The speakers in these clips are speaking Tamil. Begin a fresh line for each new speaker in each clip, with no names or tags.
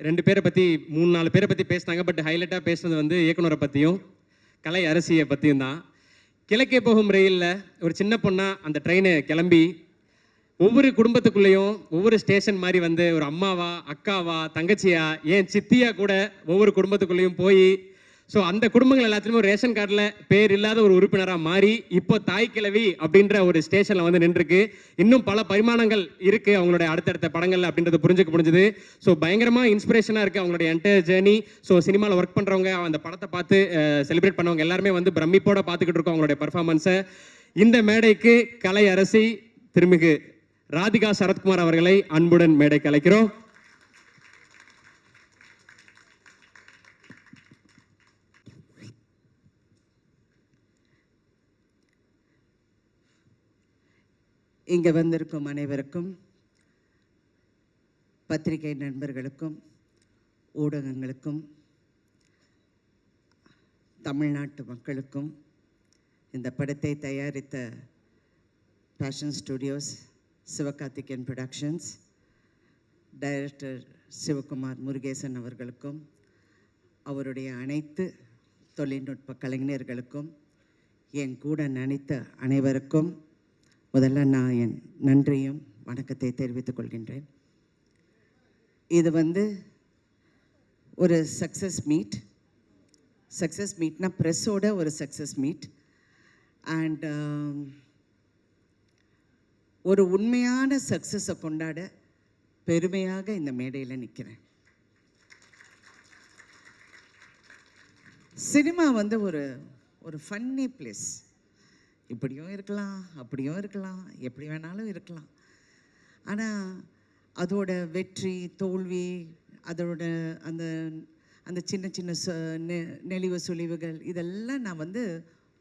2 பேரை பற்றி 3-4 பேரை பற்றி பேசினாங்க. பட் ஹைலைட்டாக பேசுனது வந்து இயக்குனரை பற்றியும் கலை அரசியை பற்றியும் தான். கிழக்கே போகும் ரயிலில் ஒரு சின்ன பொண்ணா அந்த ட்ரெயினை கிளம்பி ஒவ்வொரு குடும்பத்துக்குள்ளேயும் ஒவ்வொரு ஸ்டேஷன் மாதிரி வந்து ஒரு அம்மாவா, அக்காவா, தங்கச்சியா, ஏன் சித்தியா கூட ஒவ்வொரு குடும்பத்துக்குள்ளேயும் போய் ஸோ அந்த குடும்பங்கள் எல்லாத்துலேயும் ஒரு ரேஷன் கார்டில் பேர் இல்லாத ஒரு உறுப்பினராக மாறி இப்போ தாய் கிழவி அப்படின்ற ஒரு ஸ்டேஷனில் வந்து நின்றுருக்கு. இன்னும் பல பரிமாணங்கள் இருக்குது அவங்களுடைய அடுத்தடுத்த படங்கள் அப்படின்றது புரிஞ்சுக்க முடிஞ்சுது. ஸோ பயங்கரமாக இன்ஸ்பிரேஷனாக இருக்குது அவங்களுடைய என்டையர் ஜேர்னி. ஸோ சினிமாவில் ஒர்க் பண்ணுறவங்க அந்த படத்தை பார்த்து செலிப்ரேட் பண்ணவங்க எல்லாருமே வந்து பிரமிப்போட பார்த்துக்கிட்டு இருக்கோம் அவங்களுடைய பர்ஃபார்மன்ஸை. இந்த மேடைக்கு கலை அரசி திருமிகு ராதிகா சரத்குமார் அவர்களை அன்புடன் மேடைக்கு அழைக்கிறோம்.
இங்கே வந்திருக்கும் அனைவருக்கும், பத்திரிகை நண்பர்களுக்கும், ஊடகங்களுக்கும், தமிழ்நாட்டு மக்களுக்கும், இந்த படத்தை தயாரித்த Passion Studios, Sivakarthikeyan Productions, director Sivakumar Murugesan அவர்களுக்கும், அவருடைய அனைத்து தொழில்நுட்ப கலைஞர்களுக்கும், என் கூட நடித்த அனைவருக்கும் முதல்ல நான் என் நன்றியும் வணக்கத்தை தெரிவித்துக் கொள்கின்றேன். இது வந்து ஒரு சக்ஸஸ் மீட்னா ப்ரெஸ்ஸோட ஒரு சக்ஸஸ் மீட். அண்ட் ஒரு உண்மையான சக்ஸஸை கொண்டாட பெருமையாக இந்த மேடையில் நிற்கிறேன். சினிமா வந்து ஒரு ஃபன்னி பிளேஸ். இப்படியும் இருக்கலாம், அப்படியும் இருக்கலாம், எப்படி வேணாலும் இருக்கலாம். ஆனால் அதோட வெற்றி தோல்வி, அதோட அந்த அந்த சின்ன சின்ன நெளிவு சுழிவுகள் இதெல்லாம் நான் வந்து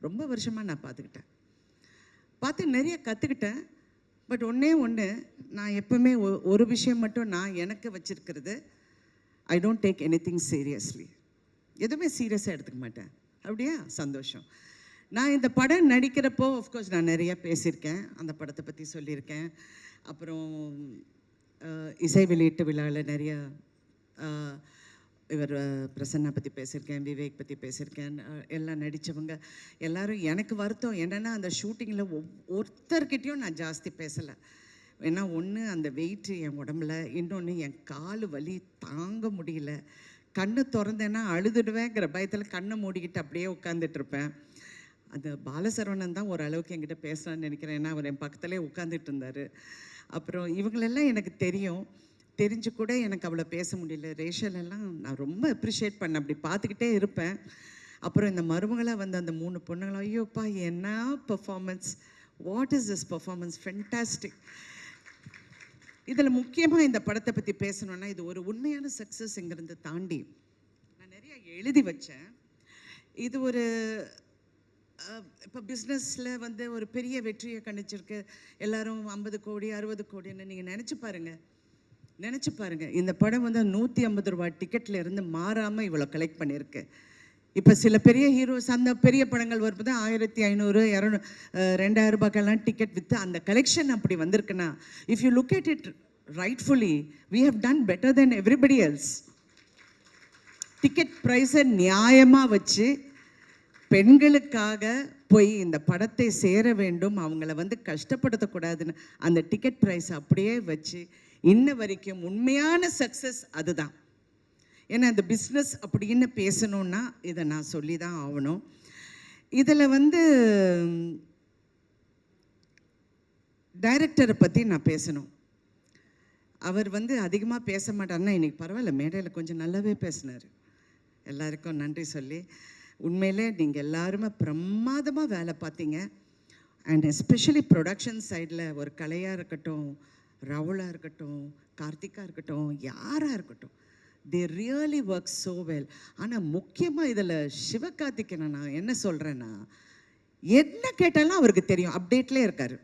ரொம்ப வருஷமாக நான் பார்த்து நிறைய கற்றுக்கிட்டேன். பட் ஒன்று நான் எப்பவுமே ஒரு விஷயம் மட்டும் நான் எனக்கு வச்சுருக்கிறது, I don't take anything seriously. எதுவுமே சீரியஸாக எடுத்துக்க மாட்டேன். அப்படியா? சந்தோஷம். நான் இந்த படம் நடிக்கிறப்போ ஆஃப்கோர்ஸ் நான் நிறைய பேசியிருக்கேன், அந்த படத்தை பற்றி சொல்லியிருக்கேன். அப்புறம் இசை வெளியீட்டு விழாவில் நிறைய இவர் பிரசன்னா பற்றி பேசியிருக்கேன், விவேக் பற்றி பேசியிருக்கேன். எல்லாம் நடித்தவங்க எல்லோரும். எனக்கு வருத்தம் என்னென்னா அந்த ஷூட்டிங்கில் ஒருத்தர்கிட்டையும் நான் ஜாஸ்தி பேசலை. ஏன்னா ஒன்று அந்த வெயிட்டு என் உடம்புல, இன்னொன்று என் கால் வலி தாங்க முடியல. கண்ணு திறந்தேன்னா அழுதுடுவேங்கிற பயத்தில் கண்ணை மூடிக்கிட்டு அப்படியே உட்காந்துட்ருப்பேன். அந்த பாலசரவணன் தான் ஓரளவுக்கு என்கிட்ட பேசலான்னு நினைக்கிறேன். ஏன்னா அவர் என் பக்கத்துலேயே உட்காந்துட்டு இருந்தார். அப்புறம் இவங்களெல்லாம் எனக்கு தெரிஞ்சு கூட எனக்கு அவ்வளோ பேச முடியல. ரேஷலெல்லாம் நான் ரொம்ப அப்ரிஷியேட் பண்ணேன், அப்படி பார்த்துக்கிட்டே இருப்பேன். அப்புறம் இந்த மருமகளாக வந்து அந்த 3 பொண்ணுங்களும், ஐயோப்பா என்ன performance, what is this performance, fantastic. இதில் முக்கியமாக இந்த படத்தை பற்றி பேசணுன்னா, இது ஒரு உண்மையான சக்ஸஸ்ங்கிறத தாண்டி நான் நிறைய எழுதி வச்சேன். இது ஒரு இப்போ பிஸ்னஸில் வந்து ஒரு பெரிய வெற்றியை கணிச்சிருக்கு. எல்லோரும் 50 கோடி 60 கோடின்னு நீங்கள் நினச்சி பாருங்கள். இந்த படம் வந்து 150 ரூபா டிக்கெட்டில் இருந்து மாறாமல் இவ்வளோ கலெக்ட் பண்ணியிருக்கு. இப்போ சில பெரிய ஹீரோஸ் அந்த பெரிய படங்கள் வரும்போது 1500 200 2000 ரூபாய்க்கெல்லாம் டிக்கெட் விற்று அந்த கலெக்ஷன் அப்படி வந்திருக்குன்னா, if you look at it rightfully, we have done better than everybody else. Ticket ப்ரைஸை நியாயமாக வச்சு பெண்களுக்காக போய் இந்த படத்தை சேர வேண்டும், அவங்கள வந்து கஷ்டப்படுத்தக்கூடாதுன்னு அந்த டிக்கெட் ப்ரைஸ் அப்படியே வச்சு இன்ன வரைக்கும் உண்மையான சக்ஸஸ் அதுதான். ஏன்னா இந்த பிஸ்னஸ் அப்படின்னு பேசணுன்னா இதை நான் சொல்லி தான் ஆகணும். இதில் வந்து டைரக்டரை பற்றி நான் பேசணும். அவர் வந்து அதிகமாக பேச மாட்டார்னா இன்றைக்கி பரவாயில்ல, மேடையில் கொஞ்சம் நல்லாவே பேசினார். எல்லாருக்கும் நன்றி சொல்லி, உண்மையிலே நீங்கள் எல்லாருமே பிரமாதமாக வேலை பார்த்தீங்க. அண்ட் எஸ்பெஷலி ப்ரொடக்ஷன் சைடில் ஒரு கலையாக இருக்கட்டும், ராகுலாக இருக்கட்டும், கார்த்திகா இருக்கட்டும், யாராக இருக்கட்டும், they really work so well. ஆனால் முக்கியமாக இதில் சிவகார்த்திகேயனை நான் என்ன சொல்கிறேன்னா, என்ன கேட்டாலும் அவருக்கு தெரியும், அப்டேட்லேயே இருக்கார்.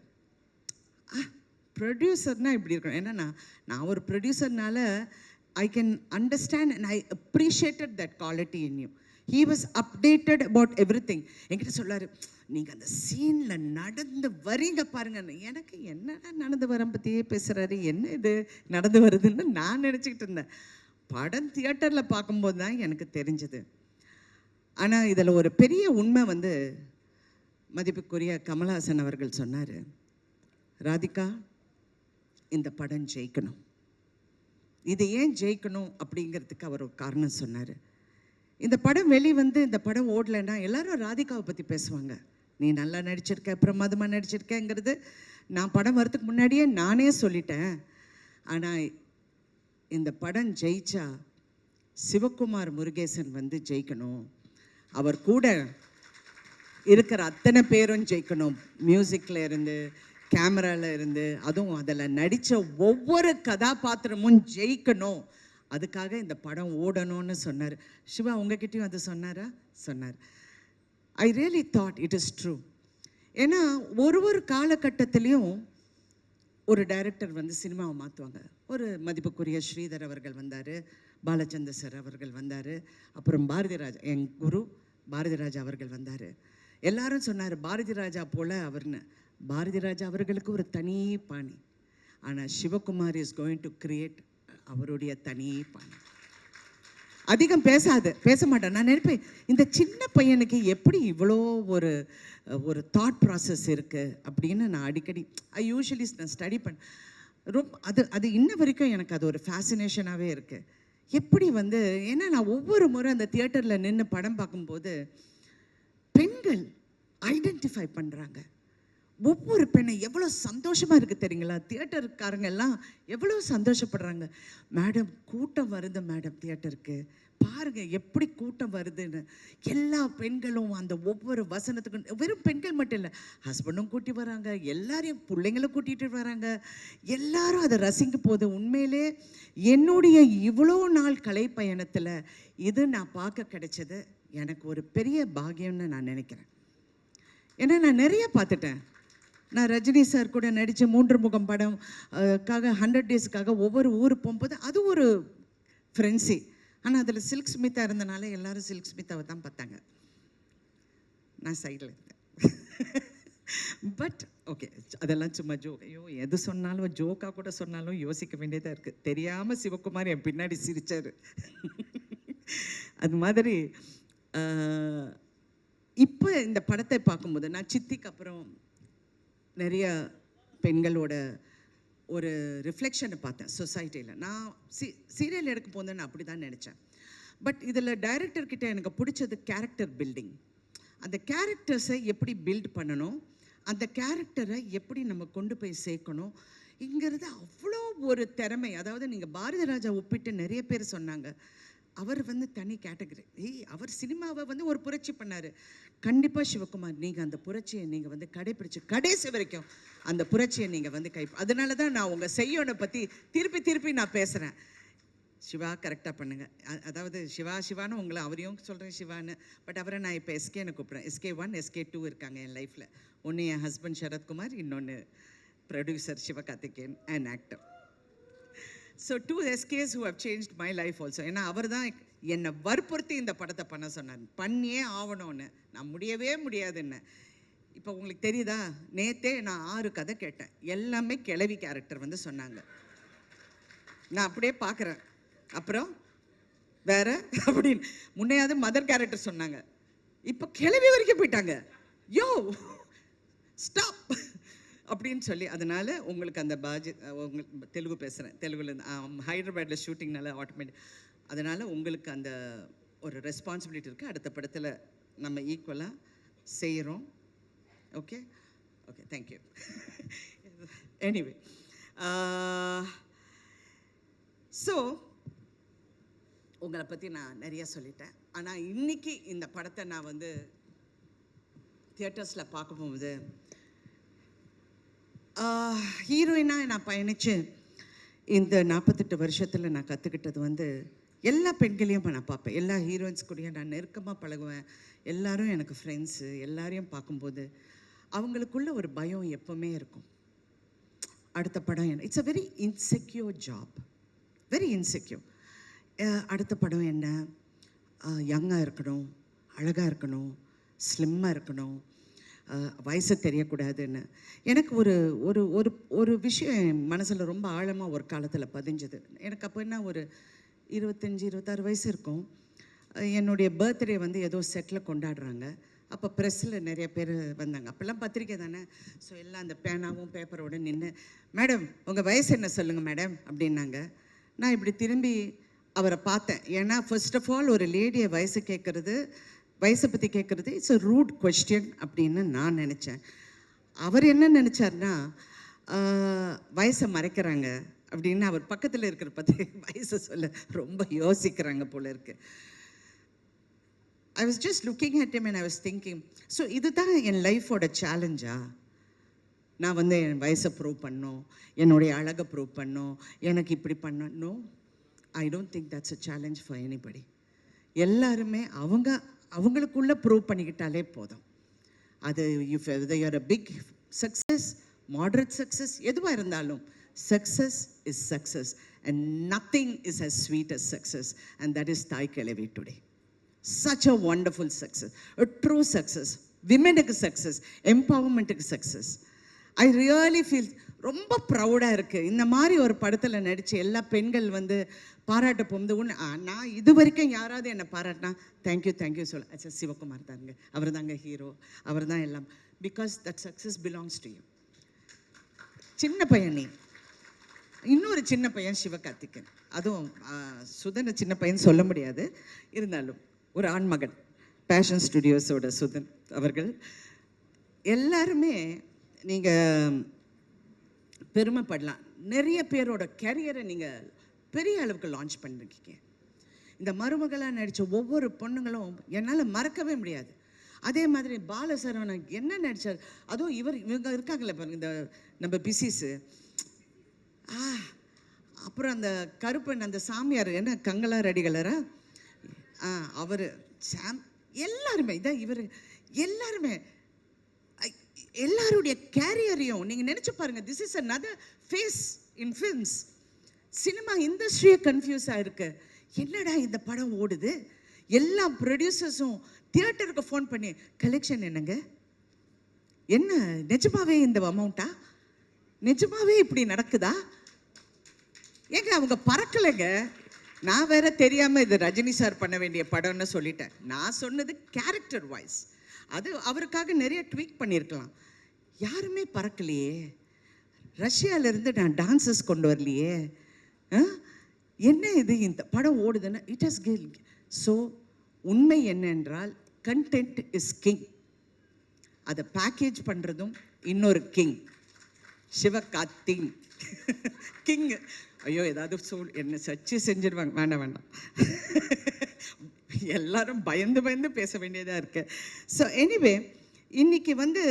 ப்ரொடியூசர்னால் இப்படி இருக்கணும். ஏன்னா நான் ஒரு ப்ரொடியூசர்னால I can understand and I appreciated that quality in you. He was updated about everything. என்கிட்ட சொல்லாரு, நீங்கள் அந்த சீனில் நடந்து வரீங்க பாருங்க. எனக்கு என்னடா நடந்து வர பற்றியே பேசுகிறாரு, என்ன இது நடந்து வருதுன்னு நான் நினச்சிக்கிட்டு இருந்தேன். படம் தியேட்டரில் பார்க்கும்போது தான் எனக்கு தெரிஞ்சது. ஆனால் இதில் ஒரு பெரிய உண்மை வந்து மதிப்புக்குரிய கமல்ஹாசன் அவர்கள் சொன்னார், ராதிகா இந்த படம் ஜெயிக்கணும். இது ஏன் ஜெயிக்கணும் அப்படிங்கிறதுக்கு அவர் ஒரு காரணம் சொன்னார். இந்த படம் வந்து இந்த படம் ஓடலைன்னா எல்லாரும் ராதிகாவை பற்றி பேசுவாங்க. நீ நல்லா நடிச்சிருக்க, பிரமாதமாக நடிச்சிருக்கங்கிறது நான் படம் வரதுக்கு முன்னாடியே நானே சொல்லிட்டேன். ஆனால் இந்த படம் ஜெயிச்சா சிவகுமார் முருகேசன் வந்து ஜெயிக்கணும், அவர் கூட இருக்கிற அத்தனை பேரும் ஜெயிக்கணும், மியூசிக்கில் இருந்து கேமராவில் இருந்து, அதுவும் அதில் நடித்த ஒவ்வொரு கதாபாத்திரமும் ஜெயிக்கணும், அதுக்காக இந்த படம் ஓடணும்னு சொன்னார். சிவா உங்ககிட்டயும் அது சொன்னாரா? சொன்னார். I really thought it is true. ஏன்னா ஒரு காலகட்டத்திலையும் ஒரு டைரக்டர் வந்து சினிமாவை மாற்றுவாங்க. ஒரு மதிப்புக்குரிய ஸ்ரீதர் அவர்கள் வந்தார், பாலச்சந்தர் சார் அவர்கள் வந்தார், அப்புறம் பாரதி ராஜா, என் குரு பாரதி ராஜா அவர்கள் வந்தார். எல்லாரும் சொன்னார் பாரதி ராஜா போல் அவர்னு. பாரதி ராஜா அவர்களுக்கு ஒரு தனி பாணி. ஆனால் Sivakumar is going to create அவருடைய தனி பாணி. அதிகம் பேச மாட்டேன். நான் நினைப்பேன், இந்த சின்ன பையனுக்கு எப்படி இவ்வளோ ஒரு தாட் ப்ராசஸ் இருக்குது அப்படின்னு நான் அடிக்கடி யூஸ்வலி நான் ஸ்டடி அது இன்ன வரைக்கும் எனக்கு அது ஒரு ஃபேசினேஷனாகவே இருக்குது. எப்படி வந்து, ஏன்னா நான் ஒவ்வொரு முறை அந்த தியேட்டரில் நின்று படம் பார்க்கும்போது பெண்கள் ஐடென்டிஃபை பண்ணுறாங்க. ஒவ்வொரு பெண்ணை எவ்வளோ சந்தோஷமாக இருக்குது தெரியுங்களா? தியேட்டருக்காரங்க எல்லாம் எவ்வளோ சந்தோஷப்படுறாங்க. மேடம் கூட்டம் வருது மேடம், தியேட்டருக்கு பாருங்கள் எப்படி கூட்டம் வருதுன்னு. எல்லா பெண்களும் அந்த ஒவ்வொரு வசனத்துக்கும், வெறும் பெண்கள் மட்டும் இல்லை, ஹஸ்பண்டும் கூட்டி வராங்க, எல்லாரையும் பிள்ளைங்களும் கூட்டிகிட்டு வராங்க, எல்லாரும் அதை ரசிக்கும் போது உண்மையிலே என்னுடைய இவ்வளோ நாள் கலை பயணத்தில் இது நான் பார்க்க கிடைச்சது எனக்கு ஒரு பெரிய பாக்கியம்னு நான் நினைக்கிறேன். ஏன்னா நான் நிறைய பார்த்துட்டேன். நான் ரஜினி சார் கூட நடித்த 3 முகம் படம் 100 டேஸ்க்காக ஒவ்வொரு ஊர் போகும்போது அது ஒரு ஃப்ரெண்ட்ஸி. ஆனால் அதில் சில்க் ஸ்மிதா இருந்தனால எல்லாரும் சில்க் ஸ்மிதாவை தான் பார்த்தாங்க, நான் சைடில் இருந்தேன். பட் ஓகே, அதெல்லாம் சும்மா ஜோக். ஐயோ எது சொன்னாலும் ஜோக்காக கூட சொன்னாலும் யோசிக்க வேண்டியதாக இருக்குது. தெரியாமல் சிவகுமார் என் பின்னாடி சிரித்தார். அது மாதிரி இப்போ இந்த படத்தை பார்க்கும்போது நான் சித்திக்கு அப்புறம் நிறைய பெண்களோட ஒரு ரிஃப்ளெக்ஷனை பார்த்தேன் சொசைட்டியில். நான் சீரியல் எடுக்க போது நான் அப்படி தான் நினச்சேன். பட் இதில் டைரக்டர்கிட்ட எனக்கு பிடிச்சது கேரக்டர் பில்டிங். அந்த கேரக்டர்ஸை எப்படி பில்ட் பண்ணணும், அந்த கேரக்டரை எப்படி நம்ம கொண்டு போய் சேர்க்கணும் இங்கிறது அவ்வளோ ஒரு திறமை. அதாவது நீங்கள் பாரதி ராஜா ஒப்பிட்டு நிறைய பேர் சொன்னாங்க, அவர் வந்து தனி கேட்டகரி. அவர் சினிமாவை வந்து ஒரு புரட்சி பண்ணார். கண்டிப்பாக சிவகுமார் நீங்கள் அந்த புரட்சியை நீங்கள் வந்து கடைப்பிடிச்சு கடைசி வரைக்கும் அந்த புரட்சியை நீங்கள் வந்து அதனால தான் நான் உங்கள் செய்யோனை பற்றி திருப்பி நான் பேசுகிறேன். சிவா கரெக்டாக பண்ணுங்கள். அதாவது சிவான்னு உங்களை அவரையும் சொல்கிறேன் சிவான்னு. பட் அவரை நான் இப்போ எஸ்கேன்னு கூப்பிட்றேன். SK1 SK2 இருக்காங்க என் லைஃப்பில். ஒன்று என் ஹஸ்பண்ட் சரத்குமார், இன்னொன்று producer Sivakarthikeyan and actor. So 2 SKs who have changed my life also. ஏன்னா அவர் தான் என்னை வற்புறுத்தி இந்த படத்தை பண்ண சொன்னார். பண்ணியே ஆகணும்னு. நான் முடியவே முடியாதுன்னு. இப்போ உங்களுக்கு தெரியுதா, நேற்றே நான் 6 கதை கேட்டேன். எல்லாமே கிழவி கேரக்டர் வந்து சொன்னாங்க. நான் அப்படியே பார்க்குறேன். அப்புறம் வேற அப்படின்னு முன்னையாவது மதர் கேரக்டர் சொன்னாங்க, இப்போ கிழவி வரைக்கும் போயிட்டாங்க. யோ ஸ்டாப் அப்படின்னு சொல்லி. அதனால் உங்களுக்கு அந்த தெலுங்கு பேசுகிறேன், தெலுங்குலேருந்து ஹைதராபாத்தில் ஷூட்டிங்னால ஆட்டோமேட்டிக். அதனால் உங்களுக்கு அந்த ஒரு ரெஸ்பான்சிபிலிட்டி இருக்குது. அடுத்த படத்தில் நம்ம ஈக்குவலாக செய்கிறோம். Okay okay, thank you. Anyway, so உங்களை பற்றி நான் நிறைய சொல்லிட்டேன். ஆனால் இன்றைக்கி இந்த படத்தை நான் வந்து தியேட்டர்ஸில் பார்க்க போகும்போது ஹீரோயினாக நான் பயணித்து இந்த 48 வருஷத்தில் நான் கற்றுக்கிட்டது வந்து எல்லா பெண்களையும் நான் பார்ப்பேன். எல்லா ஹீரோயின்ஸ் கூடயும் நான் நெருக்கமாக பழகுவேன். எல்லாரும் எனக்கு ஃப்ரெண்ட்ஸு. எல்லாரையும் பார்க்கும்போது அவங்களுக்குள்ள ஒரு பயம் எப்போவுமே இருக்கும். அடுத்த படம் என்ன, it's a very insecure job, very insecure. அடுத்த படம் என்ன, யங்காக இருக்கணும், அழகாக இருக்கணும், ஸ்லிம்மாக இருக்கணும், வயசு தெரியக்கூடாதுன்னு. எனக்கு ஒரு ஒரு ஒரு ஒரு விஷயம் என் மனசில் ரொம்ப ஆழமாக ஒரு காலத்தில் பதிஞ்சது. எனக்கு அப்போ என்ன, ஒரு 26 வயசு இருக்கும். என்னுடைய பர்த்டே வந்து ஏதோ செட்டில் கொண்டாடுறாங்க. அப்போ ப்ரெஸ்ஸில் நிறைய பேர் வந்தாங்க. அப்போல்லாம் பத்திரிக்கை தானே. ஸோ எல்லாம் அந்த பேனாவும் பேப்பரோடு நின்று, மேடம் உங்கள் வயசு என்ன சொல்லுங்கள் மேடம் அப்படின்னாங்க. நான் இப்படி திரும்பி அவரை பார்த்தேன். ஏன்னா ஃபர்ஸ்ட் ஆஃப் ஆல் ஒரு லேடியை வயசை பற்றி கேட்குறது இட்ஸ் அ ரூட் கொஸ்டின் அப்படின்னு நான் நினச்சேன். அவர் என்ன நினச்சார்னா, வயசை மறைக்கிறாங்க அப்படின்னு அவர் பக்கத்தில் இருக்கிற பற்றி வயசை சொல்ல ரொம்ப யோசிக்கிறாங்க போல இருக்கு. I was just looking at him and I was thinking, so இதுதான் என் லைஃபோட சேலஞ்சா? நான் வந்து என் வயசை ப்ரூவ் பண்ணோம், என்னுடைய அழகை ப்ரூவ் பண்ணோம், எனக்கு இப்படி பண்ணோம். No, I don't think that's a challenge for anybody. எல்லாருமே அவங்களுக்குள்ளே ப்ரூவ் பண்ணிக்கிட்டாலே போதும். அது if you're a big success, moderate success, எதுவாக இருந்தாலும் success is success and nothing is as sweet as success, and that is Thai Kelavi today. Such a wonderful success, a true success, womenக்கு success, empowermentக்கு success. I really feel ரொம்ப ப்ரௌடாக இருக்குது. இந்த மாதிரி ஒரு படத்தில் நடித்து எல்லா பெண்கள் வந்து பாராட்ட போகுது. நான் இது வரைக்கும் யாராவது என்னை பாராட்டினா தேங்க்யூ சொல்ல, அச்சா சிவகுமார் தாங்க, அவர் தாங்க ஹீரோ, அவர் தான் எல்லாம். Because that success belongs to you. சின்ன பையன் நீ, இன்னொரு சின்ன பையன் சிவகார்த்திகேயன், அதுவும் சுதனை சின்ன பையன் சொல்ல முடியாது, இருந்தாலும் ஒரு ஆண்மகன், பேஷன் ஸ்டுடியோஸோட சுதன் அவர்கள். எல்லாருமே நீங்கள் பெருமைப்படலாம். நிறைய பேரோட கேரியரை நீங்கள் பெரிய அளவுக்கு லான்ச் பண்ணிருக்கீங்க. இந்த மருமகளாக நடித்த ஒவ்வொரு பொண்ணுங்களும் என்னால் மறக்கவே முடியாது. அதே மாதிரி பாலசரவணன் என்ன நடித்தார், அதுவும் இவங்க இருக்காங்களே பாருங்க, இந்த நம்ம பிசிஸு, அப்புறம் அந்த கருப்பன், அந்த சாமியார் என்ன கங்களா ரெடிகளரா, அவர் எல்லாருமே இதான் இவர், எல்லாருமே எல்லாருடைய கேரியரையும் நீங்கள் நினச்சி பாருங்கள். This is another phase in films. Cinema இண்டஸ்ட்ரியே கன்ஃபியூஸ் ஆகிருக்கு. என்னடா இந்த படம் ஓடுது, எல்லா ப்ரொடியூசர்ஸும் தியேட்டருக்கு ஃபோன் பண்ணி கலெக்ஷன் என்னங்க, என்ன நிஜமாவே இந்த அமௌண்ட்டா, நிஜமாவே இப்படி நடக்குதா? ஏங்க அவங்க பறக்கலைங்க. நான் வேற தெரியாமல் இது ரஜினி சார் பண்ண வேண்டிய படம்னு சொல்லிட்டேன். நான் சொன்னது கேரக்டர் வாய்ஸ், அது அவருக்காக நிறைய ட்வீக் பண்ணியிருக்கலாம். யாருமே பறக்கலையே. ரஷ்யாவிலேருந்து நான் டான்சஸ் கொண்டு வரலையே. என்ன இது இந்த படம் ஓடுதுன்னா இட் ஹஸ் கில். ஸோ உண்மை என்னென்றால் கண்டென்ட் இஸ் கிங். அதை பேக்கேஜ் பண்ணுறதும் இன்னொரு கிங், சிவகார்த்திக் கிங். ஐயோ ஏதாவது என்ன சர்ச்சை செஞ்சிருவாங்க, வேண்டாம் எல்லாரும் பயந்து பேச வேண்டியதாக இருக்கு. ஸோ எனிவே இன்னைக்கு வந்து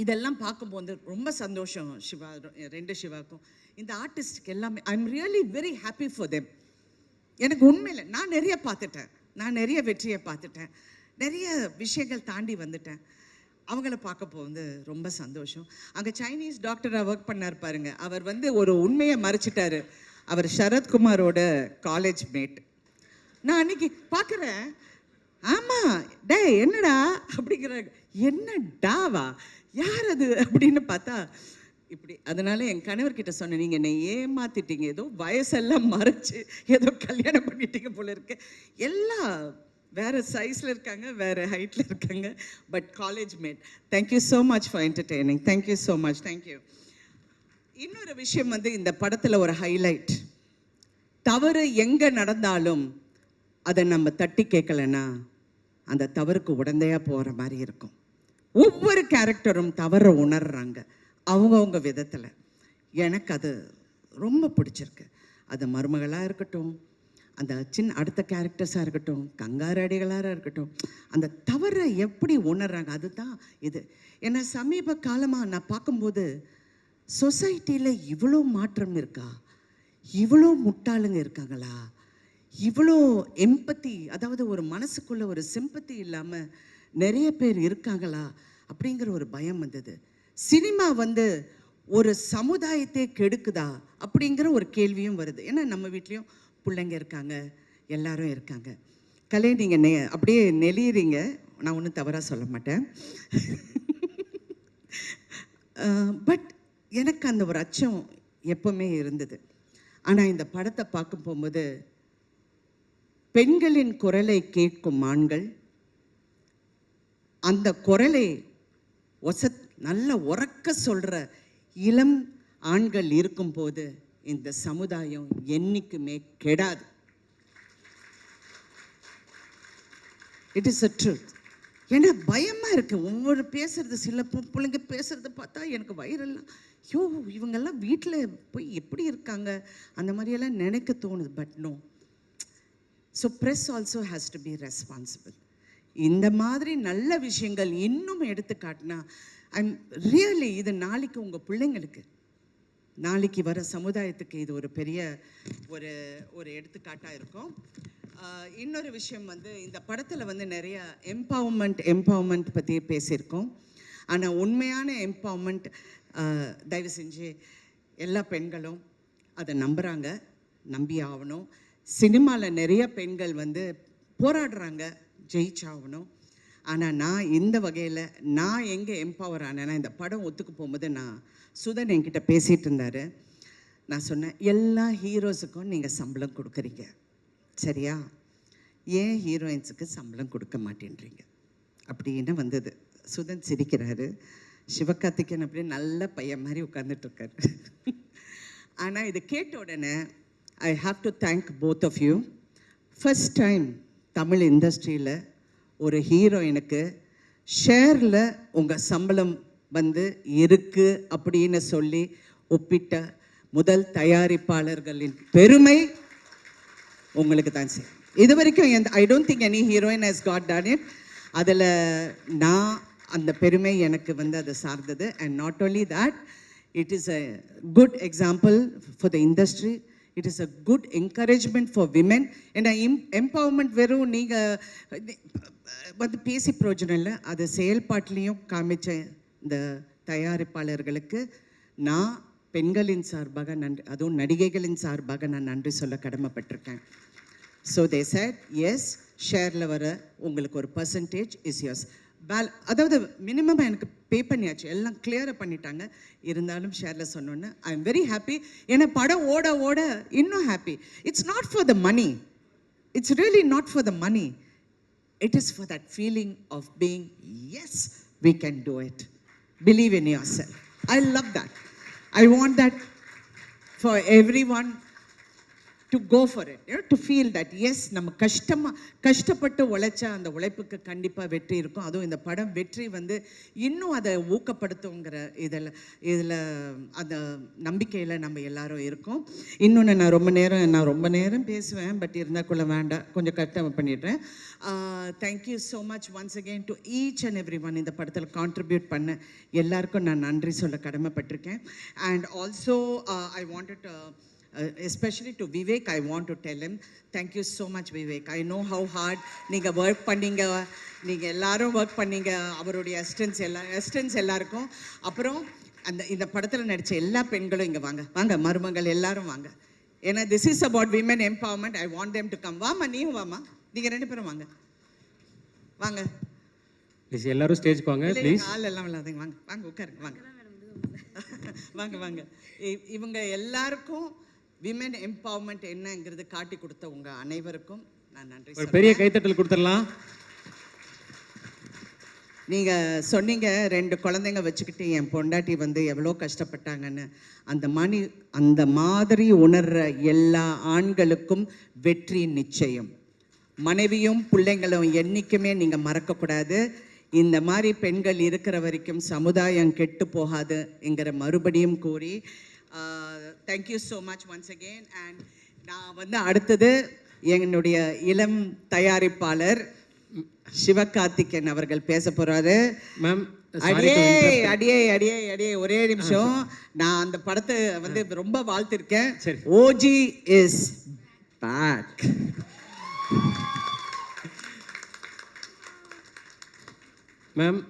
இதெல்லாம் பார்க்கும்போது ரொம்ப சந்தோஷம். சிவா, ரெண்டு சிவாக்கும் இந்த ஆர்டிஸ்டுக்கு எல்லாமே I am really very happy for them. எனக்கு உண்மையில் நான் நிறைய பார்த்துட்டேன், நான் நிறைய வெற்றியை பார்த்துட்டேன், நிறைய விஷயங்கள் தாண்டி வந்துட்டேன். அவங்கள பார்க்க போகுது ரொம்ப சந்தோஷம். அங்கே சைனீஸ் டாக்டராக ஒர்க் பண்ணார் பாருங்க, அவர் வந்து ஒரு உண்மையை மறைச்சிட்டாரு. அவர் சரத்குமாரோட காலேஜ் மேட். நான் அன்னைக்கு பார்க்குறேன், ஆமாம் டே என்னடா அப்படிங்கிறாங்க. என்ன டாவா, யார் அது அப்படின்னு பார்த்தா இப்படி. அதனால என் கணவர்கிட்ட சொன்னேன், நீங்கள் என்னை ஏமாத்திட்டீங்க, ஏதோ வயசெல்லாம் மறைச்சு ஏதோ கல்யாணம் பண்ணிட்டீங்க போல இருக்கு. எல்லாம் வேறு சைஸில் இருக்காங்க, வேறு ஹைட்டில் இருக்காங்க, but college mate. Thank you so much for entertaining. Thank you so much, thank you. இன்னொரு விஷயம் வந்து இந்த படத்தில் ஒரு ஹைலைட், தவறு எங்கே நடந்தாலும் அதை நம்ம தட்டி கேட்கலன்னா அந்த தவறுக்கு உடந்தையாக போகிற மாதிரி இருக்கும். ஒவ்வொரு கேரக்டரும் தவறை உணர்றாங்க அவங்கவுங்க விதத்தில். எனக்கு அது ரொம்ப பிடிச்சிருக்கு. அது மருமகளாக இருக்கட்டும், அந்த அடுத்த கேரக்டர்ஸாக இருக்கட்டும், கங்காரடிகளாக இருக்கட்டும், அந்த தவறை எப்படி உணர்றாங்க அதுதான் இது. ஏன்னா சமீப காலமாக நான் பார்க்கும்போது சொசைட்டியில் இவ்வளோ மாற்றம் இருக்கா, இவ்வளோ முட்டாளுங்க இருக்காங்களா, இவ்வளோ எம்பத்தி, அதாவது ஒரு மனசுக்குள்ளே ஒரு சிம்பத்தி இல்லாமல் நிறைய பேர் இருக்காங்களா அப்படிங்கிற ஒரு பயம் வந்தது. சினிமா வந்து ஒரு சமுதாயத்தை கெடுக்குதா அப்படிங்கிற ஒரு கேள்வியும் வருது. ஏன்னா நம்ம வீட்லேயும் பிள்ளைங்க இருக்காங்க, எல்லாரும் இருக்காங்க. கலை நீங்கள் அப்படியே நெளியறீங்க, நான் ஒன்றும் தவறாக சொல்ல மாட்டேன். பட் எனக்கு அந்த ஒரு அச்சம் எப்பவுமே இருந்தது. ஆனால் இந்த படத்தை பார்க்க போகும்போது பெண்களின் குரலை கேட்கும் ஆண்கள், அந்த குரலை நல்ல உறக்க சொல்கிற இளம் ஆண்கள் இருக்கும்போது இந்த சமுதாயம் என்னைக்குமே கெடாது. It is a truth. ஏன்னா பயமாக இருக்குது ஒவ்வொரு பேசுறது. சில பிள்ளைங்க பேசுகிறத பார்த்தா எனக்கு வயிறெல்லாம் ஐயோ இவங்கெல்லாம் வீட்டில் போய் எப்படி இருக்காங்க அந்த மாதிரியெல்லாம் நினைக்க தோணுது. But no. So press also has to be responsible. இந்த மாதிரி நல்ல விஷயங்கள் இன்னும் எடுத்து காட்டினா ஐம் ரியலி இது நாளைக்கு உங்கள் பிள்ளைங்களுக்கு, நாளைக்கு வர சமுதாயத்துக்கு இது ஒரு பெரிய ஒரு எடுத்துக்காட்டாக இருக்கும். இன்னொரு விஷயம் வந்து இந்த படத்தில் வந்து நிறைய எம்பவர்மெண்ட் பற்றி பேசியிருக்கோம். ஆனால் உண்மையான எம்பவர்மெண்ட் தயவு செஞ்சு எல்லா பெண்களும் அதை நம்புகிறாங்க, நம்பி ஆகணும். சினிமாவில் நிறைய பெண்கள் வந்து போராடுறாங்க, ஜெயிச்சாகணும். ஆனால் நான் இந்த வகையில் நான் எங்கே எம்பவர் ஆனேன்னா, இந்த படம் ஒத்துக்கு போகும்போது சுதன் என்கிட்ட பேசிகிட்டு இருந்தார். நான் சொன்னேன், எல்லா ஹீரோஸுக்கும் நீங்கள் சம்பளம் கொடுக்குறீங்க சரியா, ஏன் ஹீரோயின்ஸுக்கு சம்பளம் கொடுக்க மாட்டேன்றீங்க அப்படின்னு வந்தது. சுதன் சிரிக்கிறாரு. சிவகார்த்திகேயன் அப்படியே நல்ல பையன் மாதிரி உட்கார்ந்துட்டு இருக்காரு. ஆனால் இது கேட்ட உடனே I have to thank both of you. First time Tamil இண்டஸ்ட்ரியில் ஒரு ஹீரோயினுக்கு ஷேரில் உங்கள் சம்பளம் வந்து இருக்குது அப்படின்னு சொல்லி ஒப்பிட்ட முதல் தயாரிப்பாளர்களின் பெருமை உங்களுக்கு தான் சரி. இது வரைக்கும் ஐ don't think any heroine has got done it. அதில் நான் அந்த பெருமை எனக்கு வந்து அதை சார்ந்தது. And not only that, it is a good example for the industry. It is a good encouragement for women. ஏன்னா எம்பவர்மெண்ட் வெறும் நீங்கள் வந்து பேசி பிரயோஜனம் இல்லை, அது செயல்பாட்டிலையும் காமிச்ச இந்த தயாரிப்பாளர்களுக்கு நான் பெண்களின் சார்பாக நன்றி, அதுவும் நடிகைகளின் சார்பாக நான் நன்றி சொல்ல கடமைப்பட்டிருக்கேன். ஸோ தே செட் எஸ், ஷேரில் வர உங்களுக்கு ஒரு பர்சன்டேஜ் இஸ் யோர்ஸ். அதாவது மினிமம் எனக்கு பே பண்ணியாச்சு, எல்லாம் கிளியராக பண்ணிட்டாங்க. இருந்தாலும் ஷேரில் சொன்னோன்னு ஐ எம் வெரி ஹாப்பி. ஏன்னா படம் ஓட ஓட இன்னும் happy. It's not for the money, it's really not for the money. It is for that feeling of being, yes, we can do it. Believe in yourself. I love that. I want that for everyone to go for it, you know, to feel that yes, நம்ம கஷ்டப்பட்டு உழைச்சா அந்த உழைப்புக்கு கண்டிப்பாக வெற்றி இருக்கும். அதுவும் இந்த படம் வெற்றி வந்து இன்னும் அதை ஊக்கப்படுத்துங்கிற இதில் அந்த நம்பிக்கையில் நம்ம எல்லாரும் இருக்கோம். இன்னொன்று, நான் ரொம்ப நேரம் பேசுவேன், பட் இருந்தாக்குள்ள வேண்டாம், கொஞ்சம் கரெக்டாக பண்ணிடுறேன். Thank you so much once again to each and every one. இந்த படத்தில் கான்ட்ரிபியூட் பண்ண எல்லாருக்கும் நான் நன்றி சொல்ல கடமைப்பட்டிருக்கேன். And also I wanted especially to Vivek, I want to tell him, thank you so much Vivek. I know how hard நீங்க work பண்ணீங்க, நீங்க எல்லாரும் ஒர்க் பண்ணீங்க, அவருடைய அசிஸ்டன்ஸ் எல்லாருக்கும். அப்புறம் இந்த படத்தில் நடித்த எல்லா பெண்களும் இங்கே வாங்க மருமகள் எல்லாரும் வாங்க. ஏன்னா this is about women empowerment. I want them to come. வாமா, நீயும் வாமா, நீங்க ரெண்டு பேரும் வாங்க
ப்ளீஸ். எல்லாரும் ஸ்டேஜ்க்கு வாங்க ப்ளீஸ்.
ஆள் எல்லாம் இல்லாதீங்க, வாங்க உட்காருங்க, வாங்க. இவங்க எல்லாருக்கும் விமென் எம்பவர்மெண்ட் என்னங்கிறது காட்டி கொடுத்த உங்க அனைவருக்கும் நான் நன்றி சொல்றேன்.
பெரிய கைத்தட்டல் கொடுத்துடலாம்.
நீங்க சொன்னீங்க 2 குழந்தைங்க வச்சுக்கிட்டு என் பொண்டாட்டி வந்து எவ்வளோ கஷ்டப்பட்டாங்கன்னு. அந்த மாதிரி உணர்ற எல்லா ஆண்களுக்கும் வெற்றி நிச்சயம். மனைவியும் பிள்ளைங்களும் என்னைக்குமே நீங்க மறக்கக்கூடாது. இந்த மாதிரி பெண்கள் இருக்கிற வரைக்கும் சமுதாயம் கெட்டு போகாதுங்கிற மறுபடியும் கூறி thank you so much once again. And நான் வந்து அடுத்தது என்னுடைய இளம் தயாரிப்பாளர் சிவகார்த்திகேயன் அவர்கள் பேச போறாரு.
மேம்,
அடியே ஒரே நிமிஷம். நான் அந்த படத்தை வந்து ரொம்ப வாழ்த்திருக்கேன். OG is back.
மேம்,